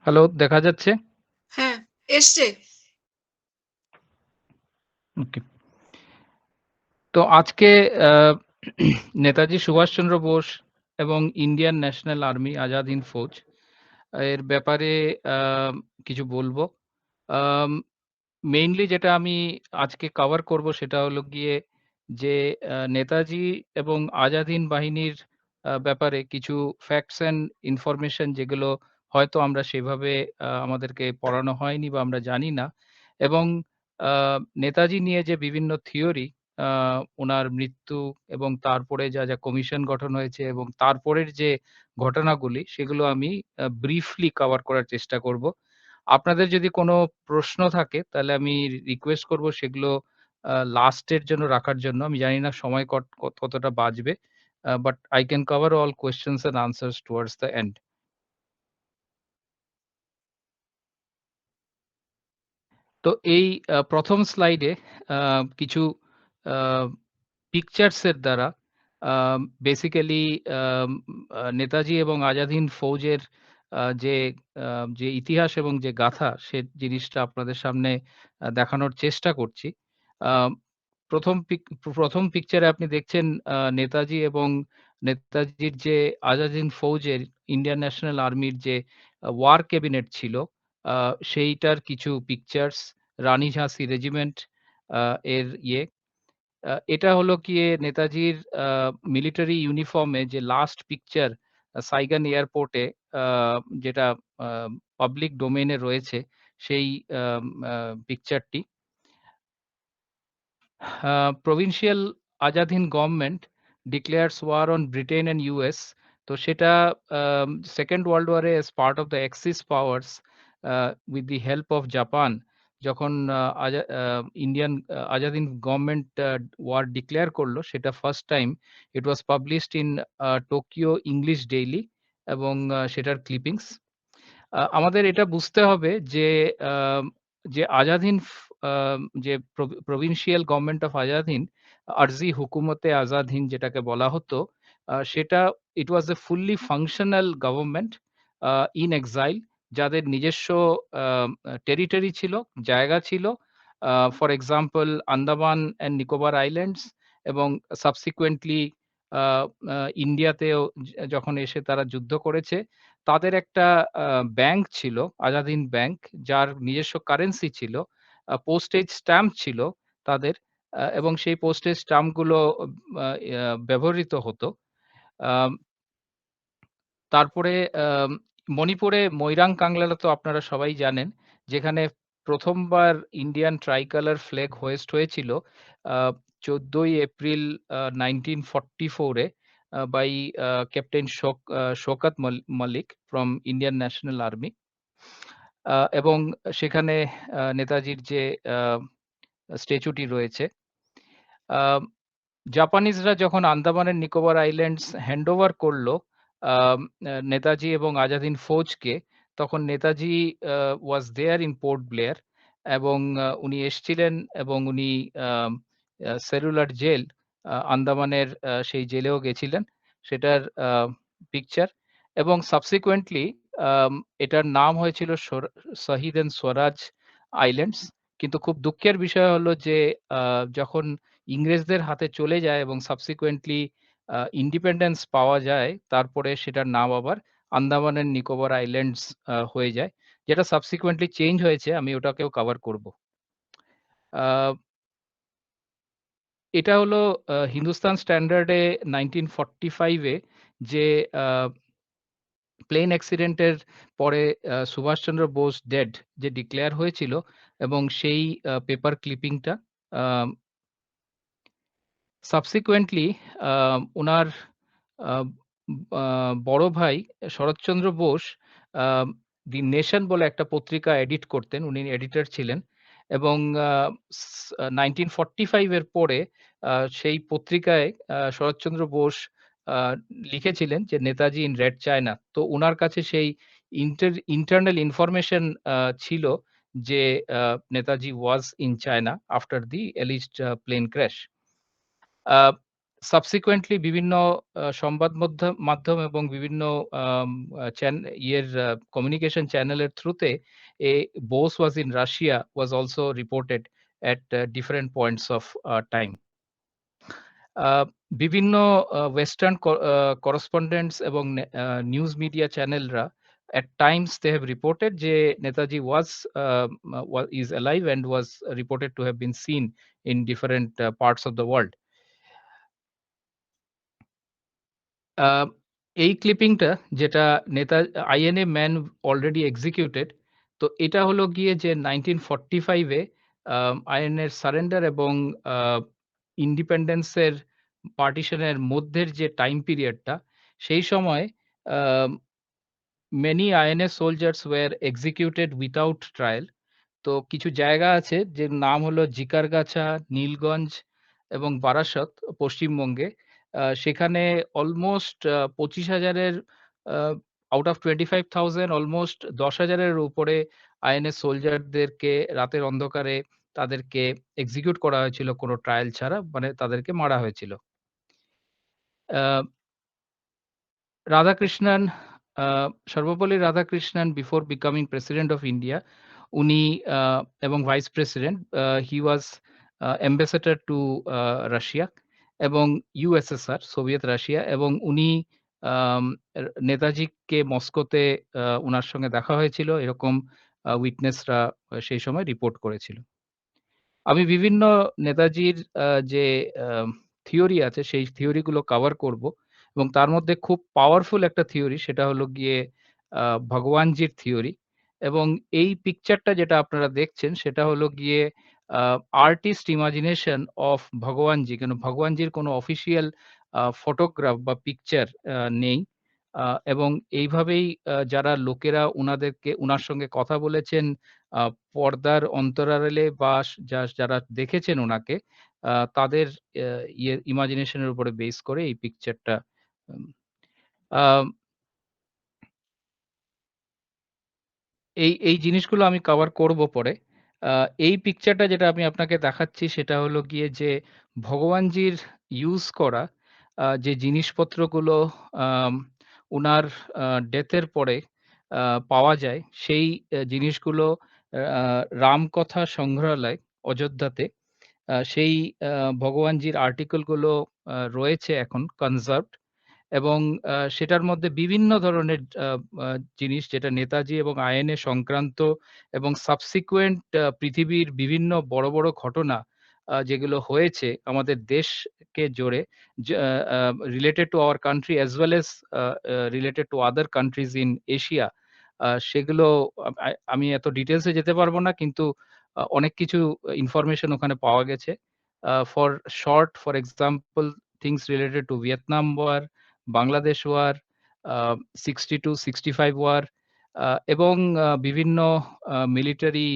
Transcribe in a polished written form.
Hello, দেখা যাচ্ছে? হ্যাঁ, এসছে। ওকে। তো আজকে আ নেতাজি সুভাষচন্দ্র বোস এবং Indian National Army Azad Hind Fauj এর ব্যাপারে আ কিছু বলবো। আম মেইনলি যেটা আমি আজকে কভার করব সেটা হলো গিয়ে যে নেতাজি এবং আজাদ হিন্দ বাহিনীর ব্যাপারে কিছু ফ্যাক্টস অ্যান্ড ইনফরমেশন যেগুলো হয়তো আমরা সেভাবে আমাদেরকে পড়ানো হয়নি বা আমরা জানি না। এবং আ নেতাজি নিয়ে যে বিভিন্ন থিওরি আ উনার মৃত্যু এবং তারপরে যা কমিশন গঠন হয়েছে এবং তারপরের যে ঘটনাগুলি সেগুলো আমি ব্রিফলি কভার করার চেষ্টা করব। আপনাদের যদি কোনো প্রশ্ন থাকে তাহলে আমি রিকোয়েস্ট করব সেগুলো লাস্টের জন্য রাখার জন্য। আমি জানি না সময় কতটা বাঁচবে। But I can cover all questions and answers towards the end. তো এই ১ম স্লাইডে আ কিছু আ পিকচারস এর দ্বারা আ বেসিক্যালি আম নেতাজি এবং আজাদ হিন্দ ফৌজের আ যে আ যে ইতিহাস এবং যে গাথা সে জিনিসটা আপনাদের সামনে দেখানোর চেষ্টা করছি। আ ১ম পিকচারে আপনি দেখছেন নেতাজি এবং নেতাজির যে আজাদ হিন্দ ফৌজের ইন্ডিয়ান ন্যাশনাল আর্মির যে ওয়ার ক্যাবিনেট ছিল, আ সেইটার কিছু পিকচারস রানি ঝাঁসি রেজিমেন্ট আ এর এটা হলো গিয়ে নেতাজির মিলিটারি ইউনিফর্মে যে লাস্ট পিকচার সাইগান এয়ারপোর্টে আ যেটা আ পাবলিক ডোমেইন এ রয়েছে সেই আম আ পিকচারটি। Provincial Azad Hind government declares war on Britain and US. তো সেটা 2nd ওয়ার্ল্ড ওয়ারে as part of the axis powers with the help of Japan যখন Indian Azad Hind government war declare করলো সেটা first time it was published in Tokyo English daily এবং সেটার clippings. আমাদের এটা বুঝতে হবে যে আম যে আজাদ হিন্দ যে provincial government of Azad Hind, আরজি হুকুমতে আজাদ হিন্দ যেটাকে বলা হতো, সেটা it was a fully functional government in exile যাদের নিজস্ব টেরিটরি ছিল, জায়গা ছিল। For example Andaman and Nicobar islands এবং সাবসিকুয়েন্টলি আ আ ইন্ডিয়াতেও যখন এসে তারা যুদ্ধ করেছে। তাদের একটা ব্যাংক ছিল, আজাদ হিন্দ ব্যাংক, যার নিজস্ব কারেন্সি ছিল। পোস্টেজ স্ট্যাম্প ছিল তাদের এবং সেই পোস্টেজ স্ট্যাম্পগুলো ব্যবহৃত হতো। আম তারপরে মণিপুরে মৈরাং কাংলালা তো আপনারা সবাই জানেন, যেখানে ১ম বার ইন্ডিয়ান ট্রাইকালার ফ্ল্যাগ হোয়েস্ট হয়েছিল আ ১৪ই এপ্রিল 1944 এ by captain Shaukat Mallick from Indian National Army. এবং সেখানে নেতাজির যে আ স্ট্যাচুটি রয়েছে। আম জাপানিজরা যখন Andaman and Nicobar islands handover করল আম নেতাজি এবং আজাদ হিন্দ ফৌজকে, তখন Netaji was there in Port Blair এবং উনি এসছিলেন এবং উনি আম সেলুলার জেল আন্দামানের সেই জেলেও গেছিলেন। সেটার পিকচার এবং সাবসিকুয়েন্টলি আম এটার নাম হয়েছিল শহীদ এন্ড স্বরাজ আইল্যান্ডস। কিন্তু খুব দুঃখের বিষয় হলো যে আ যখন ইংরেজদের হাতে চলে যায় এবং সাবসিকুয়েন্টলি ইন্ডিপেন্ডেন্স পাওয়া যায়, তারপরে সেটার নাম আবার আন্দামান এন্ড নিকোবর আইল্যান্ডস হয়ে যায়। যেটা সাবসিকুয়েন্টলি চেঞ্জ হয়েছে, আমি ওটাকেও কভার করব। আ এটা হলো হিন্দুস্তান স্ট্যান্ডার্ড এ 1945 এ যে আ প্লেন অ্যাক্সিডেন্ট এর পরে সুভাষচন্দ্র বোস ডেড যে ডিক্লেয়ার হয়েছিল এবং সেই পেপার ক্লিপিংটা আ সাবসিকুয়েন্টলি উনার আ আ বড় ভাই শরৎচন্দ্র বোস আ 'দি নেশন' বলে একটা পত্রিকা এডিট করতেন। উনি এডিটর ছিলেন এবং আ স 1945 এর পরে আ সেই পত্রিকায় শরৎচন্দ্র বোস আ লিখেছিলেন যে, 'নেতাজি ইন রেড চায়না।' তো উনার কাছে সেই ইন্টারনাল ইনফরমেশন ছিল যে Netaji was in China after the alleged plane crash. Uh subsequently বিভিন্ন সংবাদ মাধ্যম এবং বিভিন্ন কমিউনিকেশন চ্যানেলের থ্রুতে Bose was in Russia was also reported at different points of time. বিভিন্ন ওয়েস্টার্ন করসপন্ডেন্টস এবং নিউজ মিডিয়া চ্যানেলরা at times they have reported যে Netaji is alive and was reported to have been seen in different parts of the world. এই ক্লিপিংটা যেটা নেতা INA man already executed, তো এটা হলো গিয়ে যে 1945 এ আইএনএর সারেন্ডার এবং ইন্ডিপেন্ডেন্সের পার্টিশনের মধ্যের যে টাইম পিরিয়ডটা, সেই সময় many INA soldiers were executed without trial. তো কিছু জায়গা আছে যে নাম হলো জিকারগাছা, নীলগঞ্জ এবং বারাসত পশ্চিমবঙ্গে। সেখানে অলমোস্ট 25,000-এর আউট অফ 25,000 অলমোস্ট 10,000-এর উপরে আইএনএ সোলজারদেরকে রাতের অন্ধকারে তাদেরকে এক্সিকিউট করা হয়েছিল কোনো ট্রায়াল ছাড়া, মানে তাদেরকে মারা হয়েছিল। Radhakrishnan, Sarvepalli Radhakrishnan before becoming president of India, উনি এবং ভাইস প্রেসিডেন্ট, হি ওয়াজ অ্যাম্বাসেডর টু রাশিয়া এবং ইউএসএসআর, সোভিয়েত রাশিয়া, এবং উনি নেতাজিকে মস্কোতে উনার সঙ্গে দেখা হয়েছিল, এরকম উইটনেসরা সেই সময় রিপোর্ট করেছিল। আমি বিভিন্ন নেতাজির যে থিওরি আছে সেই থিওরিগুলো কভার করব, এবং তার মধ্যে খুব পাওয়ারফুল একটা থিওরি, সেটা হলো গিয়ে ভগবানজির থিওরি। এবং এই পিকচারটা যেটা আপনারা দেখছেন সেটা হলো গিয়ে আর্টিস্ট ইমাজিনেশন অফ ভগবানজি, কেন ভগবানজির কোনো অফিসিয়াল ফটোগ্রাফ বা পিকচার নেই। এবং এইভাবেই যারা লোকেরা উনার সঙ্গে কথা বলেছেন পর্দার অন্তরালে বা যারা দেখেছেন ওনাকে, তাদের ইমাজিনেশনের উপরে বেস করে এই পিকচারটা। এই জিনিসগুলো আমি কভার করব পরে। এই পিকচারটা যেটা আমি আপনাকে দেখাচ্ছি সেটা হলো গিয়ে যে ভগবানজির ইউজ করা যে জিনিসপত্রগুলো উনার ডেথের পরে পাওয়া যায়, সেই জিনিসগুলো রামকথা সংগ্রহালয় অযোধ্যাতে, সেই ভগবানজির আর্টিকেলগুলো রয়েছে এখন কনজার্ভড, এবং সেটার মধ্যে বিভিন্ন ধরনের জিনিস যেটা নেতাজি এবং আইএনএ সংক্রান্ত এবং সাবসিকুয়েন্ট পৃথিবীর বিভিন্ন বড় বড় ঘটনা যেগুলো হয়েছে আমাদের দেশকে জুড়ে, related to our country as well as related to other countries in Asia, সেগুলো আমি এত ডিটেলসে যেতে পারবো না, কিন্তু অনেক কিছু ইনফরমেশন ওখানে পাওয়া গেছে। For example, things related to Vietnam war, Bangladesh war, 60 to 65 war, এবং বিভিন্ন মিলিটারি